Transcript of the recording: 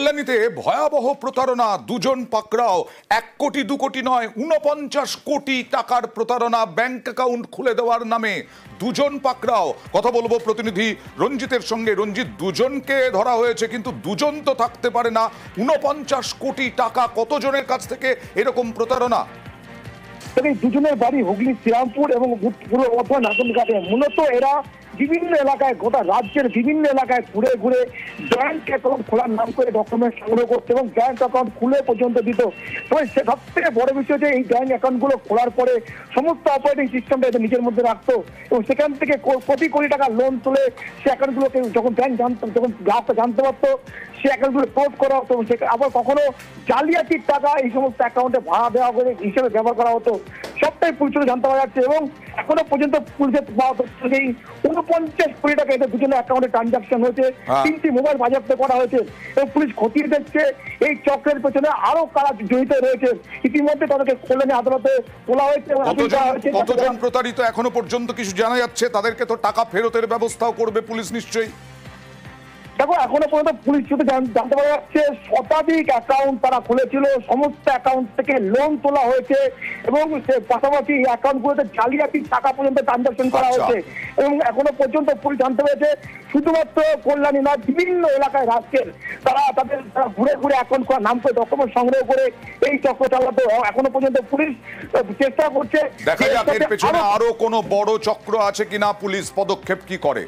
কল্যাণীতে ভয়াবহ প্রতারণা, দুজন পাকড়াও। 1 কোটি 2 কোটি নয়, 49 কোটি টাকার প্রতারণা। ব্যাংক অ্যাকাউন্ট খুলে দেওয়ার নামে দুজন পাকড়াও। কথা বলবো প্রতিনিধি রঞ্জিতের সঙ্গে। রঞ্জিত, দুজনকে ধরা হয়েছে, কিন্তু দুজন তো থাকতে পারে না। 49 কোটি টাকা কতজনের কাছ থেকে এরকম প্রতারণা? দুজনের বাড়ি হুগলি শ্রীরামপুর এবং পূর্ব বর্ধমান নাগরঘাটে। মূলত এরা বিভিন্ন এলাকায়, গোটা রাজ্যের বিভিন্ন এলাকায় ঘুরে ঘুরে ব্যাংক অ্যাকাউন্ট খোলার নাম করে ডকুমেন্ট সংগ্রহ করতে এবং ব্যাংক অ্যাকাউন্ট খুলে পর্যন্ত দিত। তবে সে সব থেকে বড় বিষয় যে এই ব্যাংক অ্যাকাউন্টগুলো খোলার পরে সমস্ত অপারেটিং সিস্টেমটা এদের নিজের মধ্যে রাখতো এবং সেখান থেকে কোটি কোটি টাকা লোন তুলে সে অ্যাকাউন্টগুলোকে যখন ব্যাংক জানতো, যখন গ্রাহকটা জানতে পারতো, সে অ্যাকাউন্টগুলো ক্লোজ করা হতো। আবার কখনো জালিয়াতির টাকা এই সমস্ত অ্যাকাউন্টে ভাড়া দেওয়া করে হিসেবে ব্যবহার করা হতো। সবটাই পুলিশের জানতে পারা যাচ্ছে এবং এখনো পর্যন্ত পুলিশের পাওয়া তথ্য এই 49 কোটি টাকা এদের দুজনের অ্যাকাউন্টে ট্রানজাকশন হয়েছে। 3টি মোবাইল বাজেয়াপ্ত করা হয়েছে এবং পুলিশ খতিয়ে দেখছে এই চক্রের পেছনে আরো কারা জড়িত রয়েছে। ইতিমধ্যে তাদেরকে কল্যাণী আদালতে তোলা হয়েছে। কতজন প্রতারিত এখনো পর্যন্ত কিছু জানা যাচ্ছে? তাদেরকে তো টাকা ফেরতের ব্যবস্থাও করবে পুলিশ নিশ্চয়ই। দেখো, এখনো পর্যন্ত পুলিশ শুধু জানতে পারা যাচ্ছে শতাধিক অ্যাকাউন্ট তারা খুলেছিল, সমস্ত অ্যাকাউন্ট থেকে লোন তোলা হয়েছে এবং পাশাপাশি এই অ্যাকাউন্টগুলোতে জালিয়াতির টাকা পর্যন্ত ট্রানজাকশন করা হয়েছে। এবং এখনো পর্যন্ত পুলিশ জানতে পেরেছে শুধুমাত্র কল্যাণী নয়, বিভিন্ন এলাকায় রাজ্যের তারা ঘুরে ঘুরে অ্যাকাউন্ট করার নাম করে ডকুমেন্ট সংগ্রহ করে এই চক্র চালাতো। এখনো পর্যন্ত পুলিশ চেষ্টা করছে। দেখা যাক এর পেছনে আরো কোনো বড় চক্র আছে কিনা, পুলিশ পদক্ষেপ কি করে।